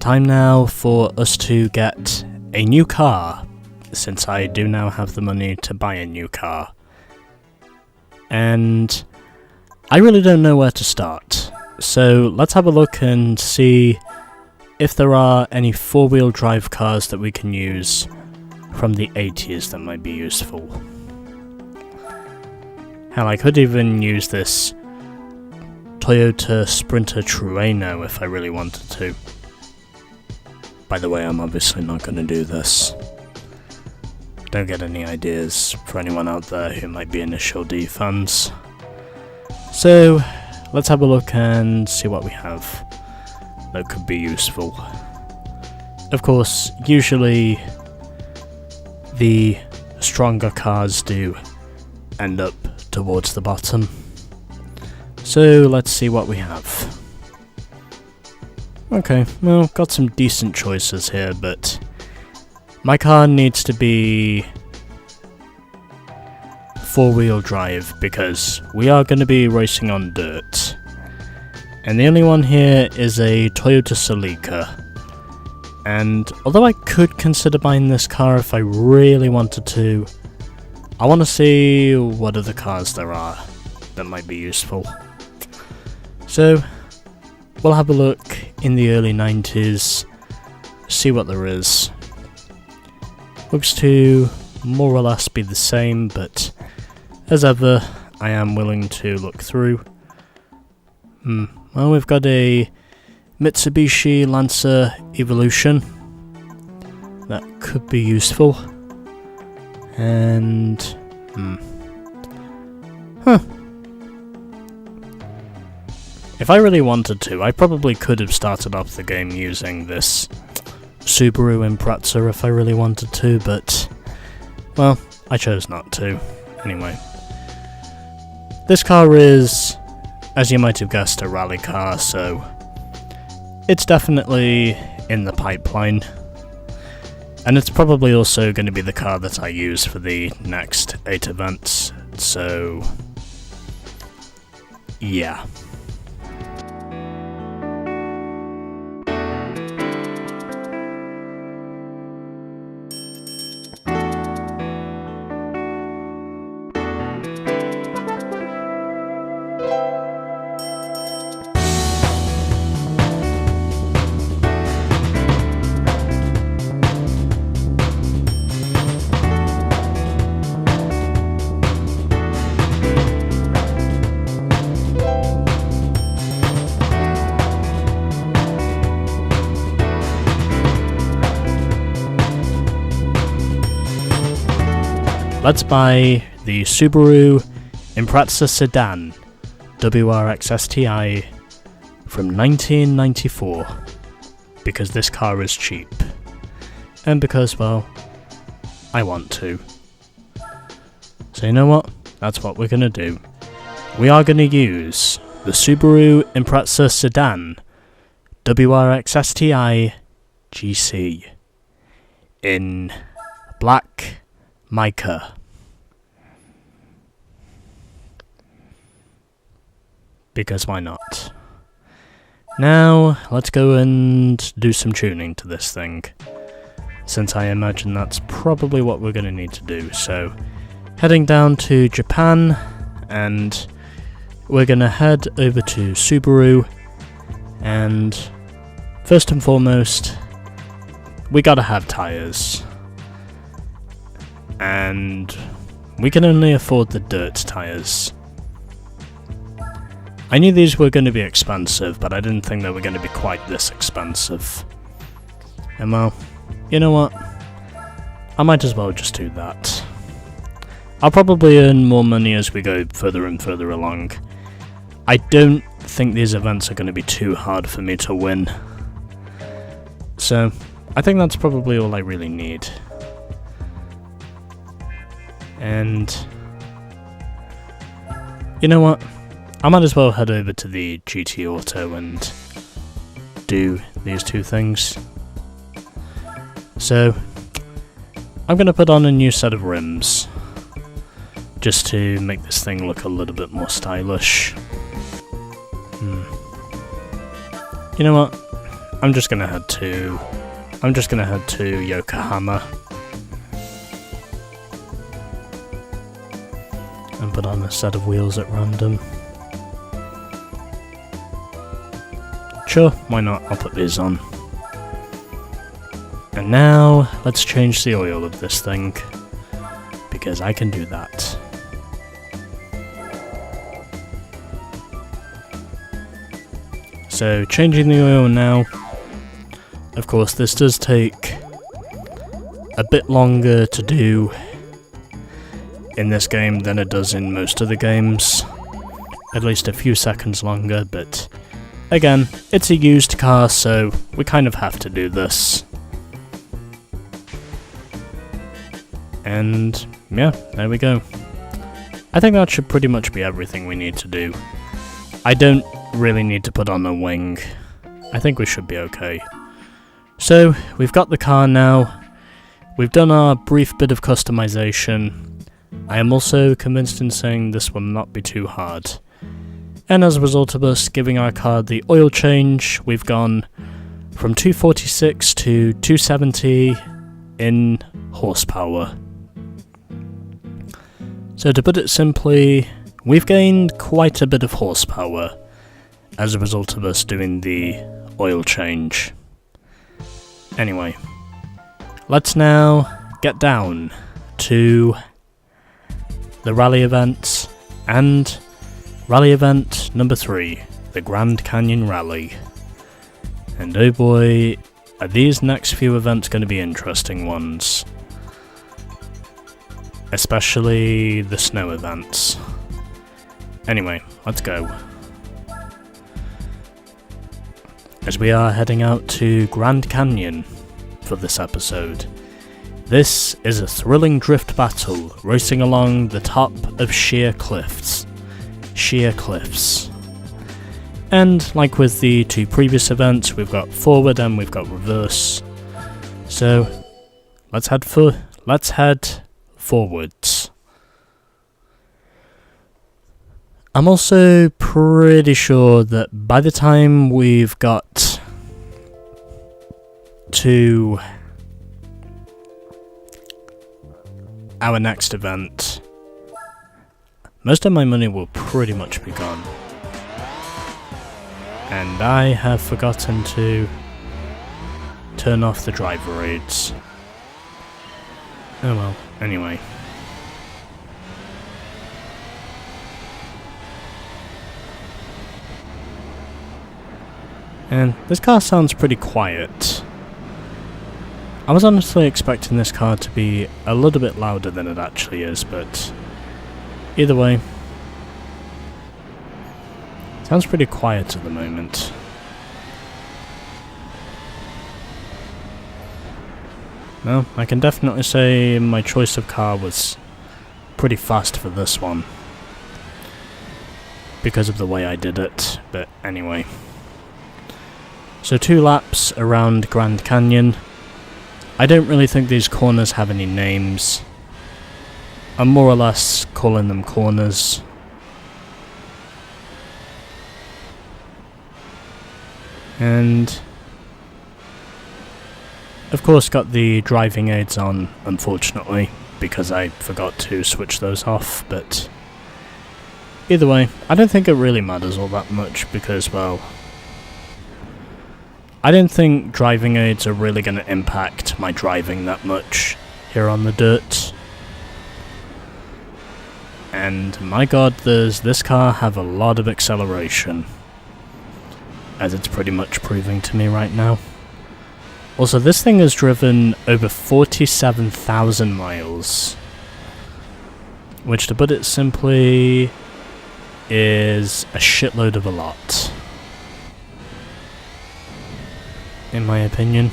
time now for us to get a new car, since I do now have the money to buy a new car. And I really don't know where to start. So let's have a look and see if there are any four-wheel drive cars that we can use from the 80s that might be useful. Hell, I could even use this Toyota Sprinter Trueno if I really wanted to. By the way, I'm obviously not going to do this. Don't get any ideas for anyone out there who might be initial D fans. So, let's have a look and see what we have that could be useful. Of course, usually the stronger cars do end up towards the bottom. So let's see what we have. Okay, well, got some decent choices here, but my car needs to be four-wheel drive because we are going to be racing on dirt. And the only one here is a Toyota Celica. And although I could consider buying this car if I really wanted to, I want to see what other cars there are that might be useful. So, we'll have a look in the early 90s, see what there is. Looks to more or less be the same, but as ever, I am willing to look through. Well, we've got a Mitsubishi Lancer Evolution. That could be useful. And... If I really wanted to, I probably could have started off the game using this Subaru Impreza if I really wanted to, but... well, I chose not to. Anyway. This car is, as you might have guessed, a rally car, so... it's definitely in the pipeline. And it's probably also going to be the car that I use for the next 8 events, so... yeah. Let's buy the Subaru Impreza Sedan WRX STI from 1994, because this car is cheap, and because, well, I want to. So you know what? That's what we're gonna do. We are gonna use the Subaru Impreza Sedan WRX STI GC in black mica. Because why not? Now, let's go and do some tuning to this thing, since I imagine that's probably what we're going to need to do. So, heading down to Japan, and we're going to head over to Subaru, and first and foremost, we gotta have tyres. And we can only afford the dirt tyres. I knew these were going to be expensive, but I didn't think they were going to be quite this expensive. And well, you know what? I might as well just do that. I'll probably earn more money as we go further and further along. I don't think these events are going to be too hard for me to win. So, I think that's probably all I really need. And you know what? I might as well head over to the GT Auto and do these two things. So, I'm going to put on a new set of rims, just to make this thing look a little bit more stylish. You know what? I'm just gonna head to Yokohama and put on a set of wheels at random. Sure, why not? I'll put these on. And now, let's change the oil of this thing, because I can do that. So, changing the oil now. Of course, this does take a bit longer to do in this game than it does in most of the games. At least a few seconds longer, but again, it's a used car, so we kind of have to do this. And yeah, there we go. I think that should pretty much be everything we need to do. I don't really need to put on a wing. I think we should be okay. So, we've got the car now. We've done our brief bit of customization. I am also convinced in saying this will not be too hard. And as a result of us giving our car the oil change, we've gone from 246 to 270 in horsepower. So to put it simply, we've gained quite a bit of horsepower as a result of us doing the oil change. Anyway, let's now get down to the rally events, and rally event number 3, the Grand Canyon Rally. And oh boy, are these next few events going to be interesting ones. Especially the snow events. Anyway, let's go. As we are heading out to Grand Canyon for this episode. This is a thrilling drift battle racing along the top of sheer cliffs. And like with the 2 previous events, we've got forward and we've got reverse. So let's head forwards. I'm also pretty sure that by the time we've got to our next event, most of my money will pretty much be gone. And I have forgotten to turn off the driver aids. Oh well, anyway. And this car sounds pretty quiet. I was honestly expecting this car to be a little bit louder than it actually is, but either way, sounds pretty quiet at the moment. No, I can definitely say my choice of car was pretty fast for this one, because of the way I did it, but anyway. So 2 laps around Grand Canyon. I don't really think these corners have any names. I'm more or less calling them corners. And of course got the driving aids on, unfortunately, because I forgot to switch those off, but either way, I don't think it really matters all that much because, well, I don't think driving aids are really going to impact my driving that much here on the dirt. And my god, does this car have a lot of acceleration, as it's pretty much proving to me right now. Also, this thing has driven over 47,000 miles, which, to put it simply, is a shitload of a lot, in my opinion.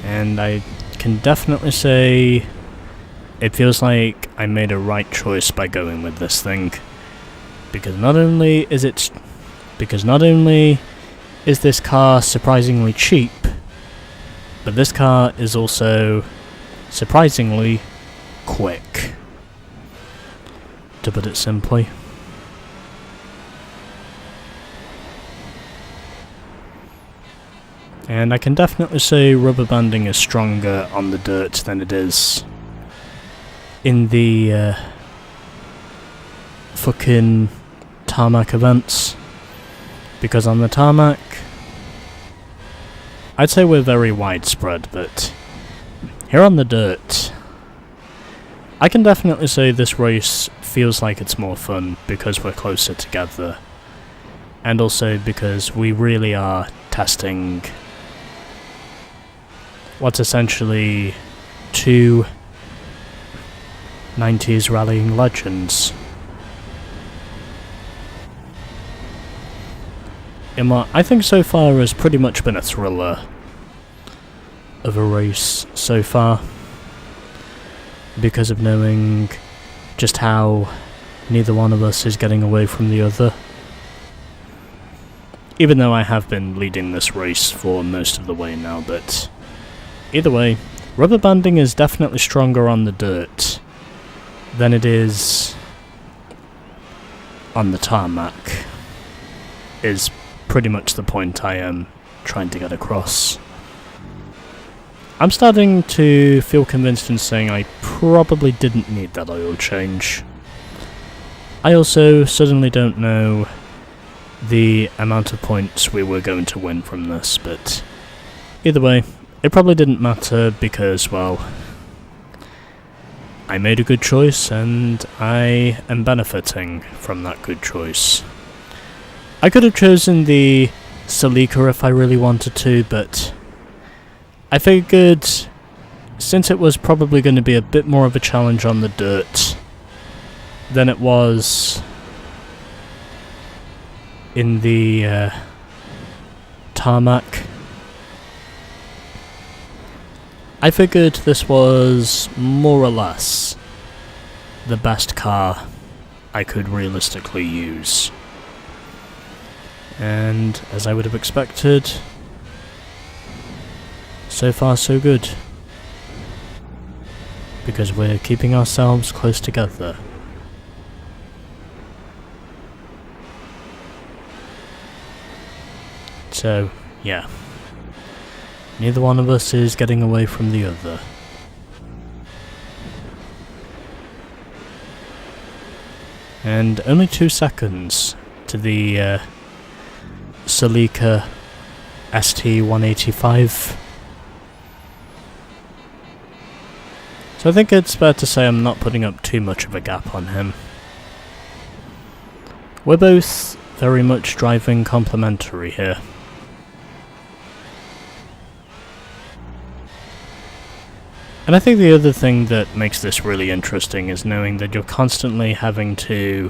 And I can definitely say it feels like I made a right choice by going with this thing, because not only is this car surprisingly cheap, but this car is also surprisingly quick, to put it simply. And I can definitely say rubber banding is stronger on the dirt than it is in the fucking tarmac events. Because on the tarmac, I'd say we're very widespread, but here on the dirt, I can definitely say this race feels like it's more fun because we're closer together. And also because we really are testing what's essentially two 90s rallying legends. In what I think so far has pretty much been a thriller of a race so far, because of knowing just how neither one of us is getting away from the other. Even though I have been leading this race for most of the way now, but either way, rubber banding is definitely stronger on the dirt than it is on the tarmac, is pretty much the point I am trying to get across. I'm starting to feel convinced in saying I probably didn't need that oil change. I also suddenly don't know the amount of points we were going to win from this, but either way, it probably didn't matter because, well, I made a good choice and I am benefiting from that good choice. I could have chosen the Celica if I really wanted to, but I figured since it was probably going to be a bit more of a challenge on the dirt than it was in the tarmac, I figured this was more or less the best car I could realistically use. And as I would have expected, so far so good. Because we're keeping ourselves close together. So, yeah. Neither one of us is getting away from the other. And only 2 seconds to the Celica ST185. So I think it's fair to say I'm not putting up too much of a gap on him. We're both very much driving complementary here. And I think the other thing that makes this really interesting is knowing that you're constantly having to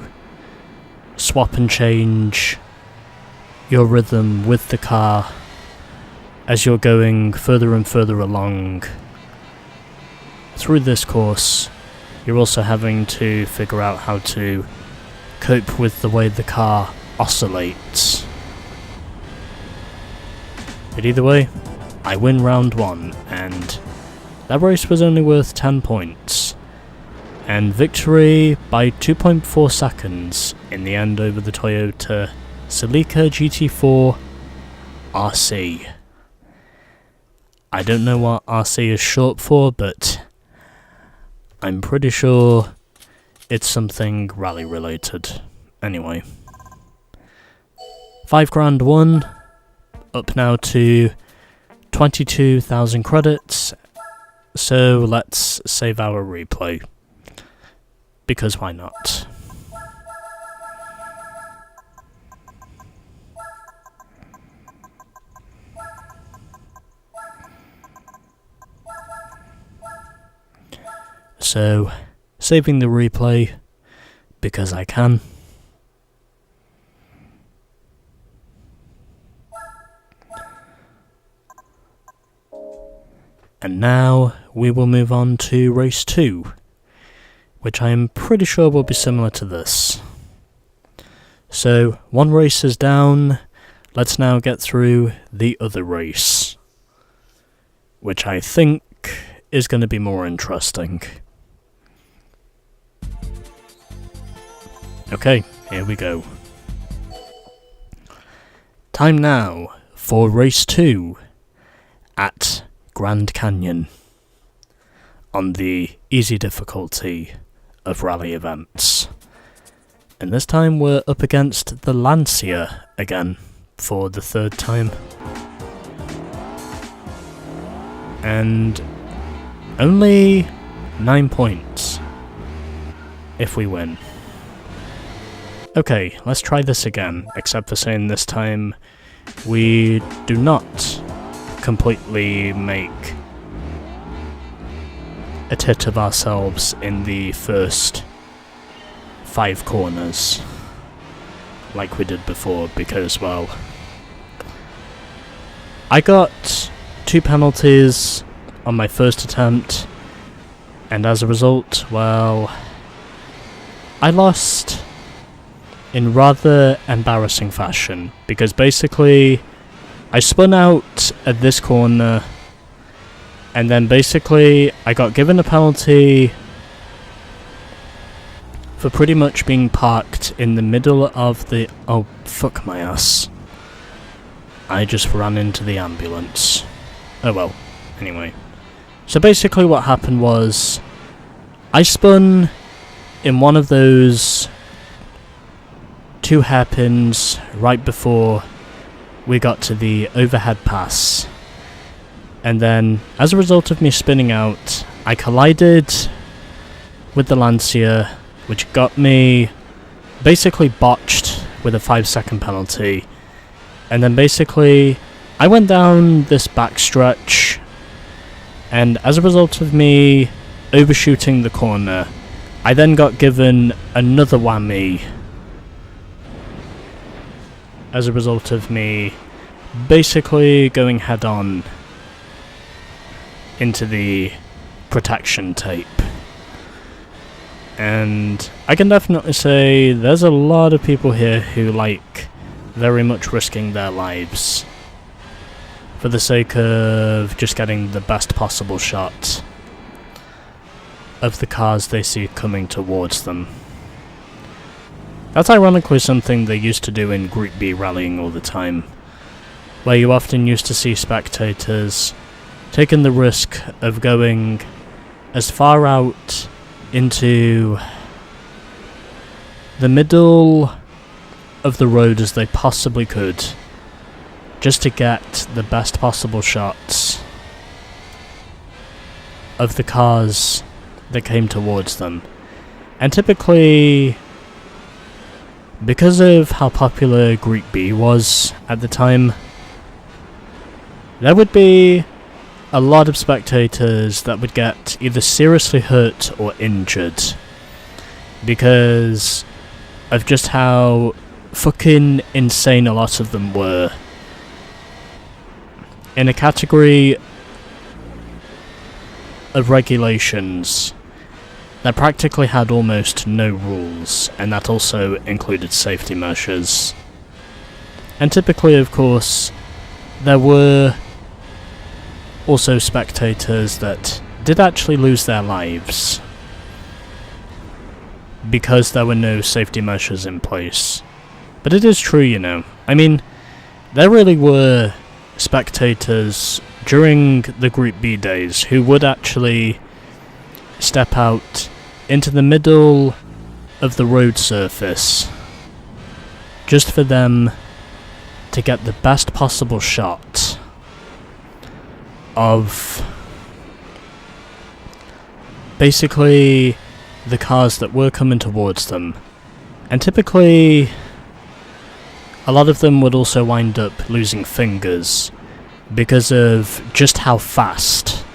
swap and change your rhythm with the car as you're going further and further along. Through this course, you're also having to figure out how to cope with the way the car oscillates. But either way, I win round 1, and that race was only worth 10 points. And victory by 2.4 seconds in the end over the Toyota Celica GT4 RC. I don't know what RC is short for, but I'm pretty sure it's something rally related. Anyway. 5 grand won, up now to 22,000 credits, so let's save our replay, because why not? So, saving the replay, because I can. And now we will move on to race 2, which I am pretty sure will be similar to this. So, one race is down, let's now get through the other race, which I think is going to be more interesting. Okay, here we go. Time now for race 2, at Grand Canyon on the easy difficulty of rally events. And this time we're up against the Lancia again for the third time. And only 9 points if we win. Okay, let's try this again, except for saying this time we do not completely make a tit of ourselves in the first 5 corners like we did before, because, well, I got 2 penalties on my first attempt, and as a result, well, I lost in rather embarrassing fashion, because basically I spun out at this corner, and then basically I got given a penalty for pretty much being parked in the middle of the... oh, fuck my ass. I just ran into the ambulance. Oh well, anyway. So basically what happened was, I spun in one of those 2 hairpins right before we got to the overhead pass. And then, as a result of me spinning out, I collided with the Lancia, which got me basically botched with a 5-second penalty. And then basically, I went down this backstretch, and as a result of me overshooting the corner, I then got given another whammy as a result of me basically going head-on into the protection tape. And I can definitely say there's a lot of people here who like very much risking their lives for the sake of just getting the best possible shot of the cars they see coming towards them. That's ironically something they used to do in Group B rallying all the time, where you often used to see spectators taking the risk of going as far out into the middle of the road as they possibly could, just to get the best possible shots of the cars that came towards them. And typically, because of how popular Group B was at the time, there would be a lot of spectators that would get either seriously hurt or injured because of just how fucking insane a lot of them were. In a category of regulations that practically had almost no rules, and that also included safety measures. And typically, of course, there were also spectators that did actually lose their lives because there were no safety measures in place. But it is true, you know. I mean, there really were spectators during the Group B days who would actually step out into the middle of the road surface just for them to get the best possible shot of basically the cars that were coming towards them. And typically a lot of them would also wind up losing fingers because of just how fast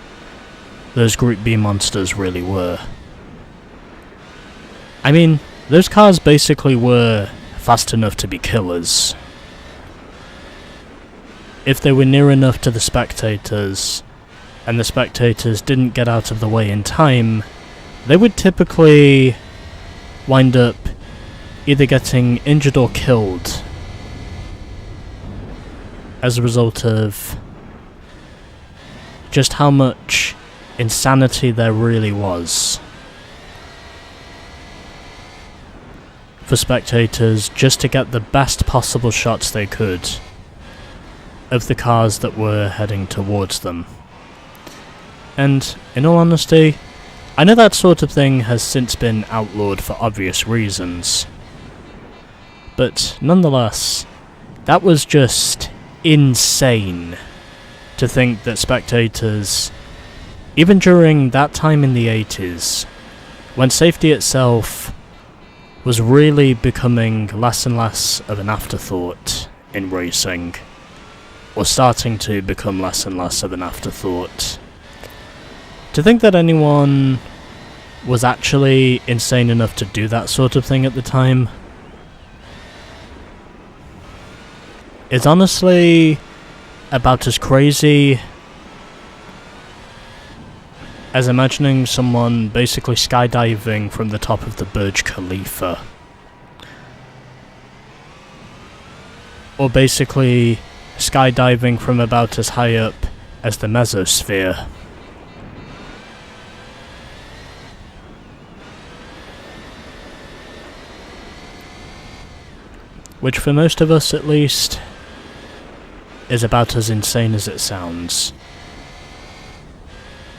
those Group B monsters really were. I mean, those cars basically were fast enough to be killers. If they were near enough to the spectators, and the spectators didn't get out of the way in time, they would typically wind up either getting injured or killed as a result of just how much insanity there really was for spectators just to get the best possible shots they could of the cars that were heading towards them. And, in all honesty, I know that sort of thing has since been outlawed for obvious reasons. But, nonetheless, that was just insane to think that spectators, even during that time in the 80s, when safety itself was really becoming less and less of an afterthought in racing, or starting to become less and less of an afterthought. To think that anyone was actually insane enough to do that sort of thing at the time is honestly about as crazy as imagining someone basically skydiving from the top of the Burj Khalifa. Or basically skydiving from about as high up as the mesosphere. Which for most of us at least is about as insane as it sounds.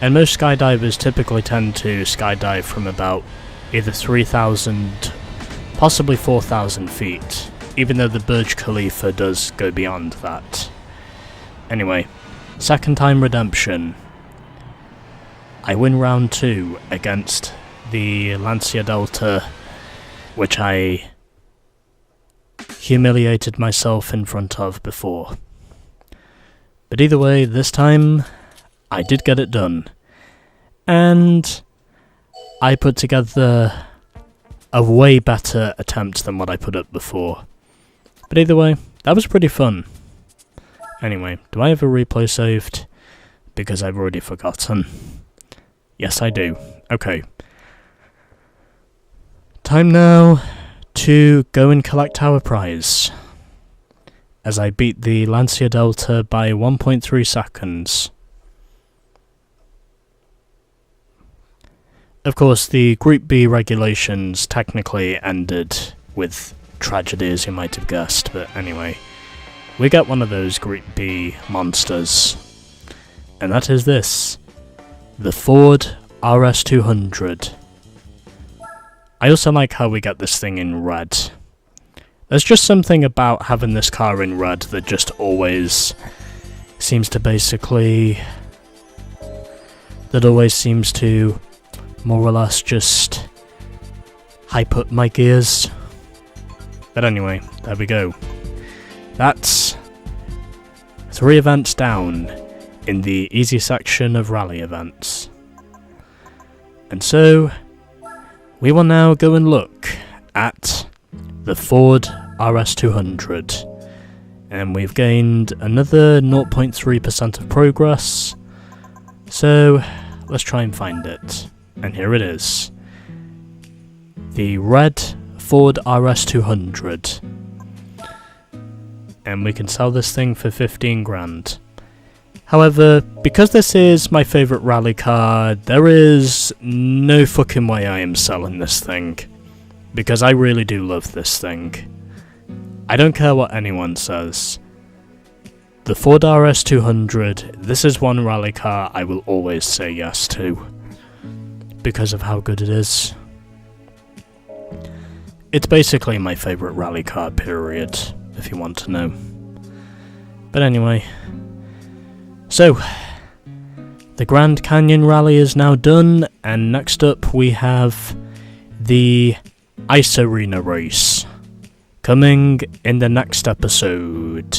And most skydivers typically tend to skydive from about either 3,000, possibly 4,000 feet, even though the Burj Khalifa does go beyond that. Anyway, second time redemption. I win round 2 against the Lancia Delta, which I humiliated myself in front of before. But either way, this time, I did get it done. And I put together a way better attempt than what I put up before. But either way, that was pretty fun. Anyway, do I have a replay saved? Because I've already forgotten. Yes, I do. Okay. Time now to go and collect our prize. As I beat the Lancia Delta by 1.3 seconds. Of course, the Group B regulations technically ended with tragedy, as you might have guessed, but anyway. We get one of those Group B monsters. And that is this. The Ford RS200. I also like how we get this thing in red. There's just something about having this car in red that just always seems to more or less just hype up my gears. But anyway, there we go. That's 3 events down in the easy section of rally events. And so, we will now go and look at the Ford RS200. And we've gained another 0.3% of progress. So, let's try and find it. And here it is. The red Ford RS200. And we can sell this thing for 15 grand. However, because this is my favourite rally car, there is no fucking way I am selling this thing. Because I really do love this thing. I don't care what anyone says. The Ford RS200, this is one rally car I will always say yes to. Because of how good it is. It's basically my favourite rally car, period, if you want to know. But anyway. So, the Grand Canyon Rally is now done, and next up we have the Ice Arena race, coming in the next episode.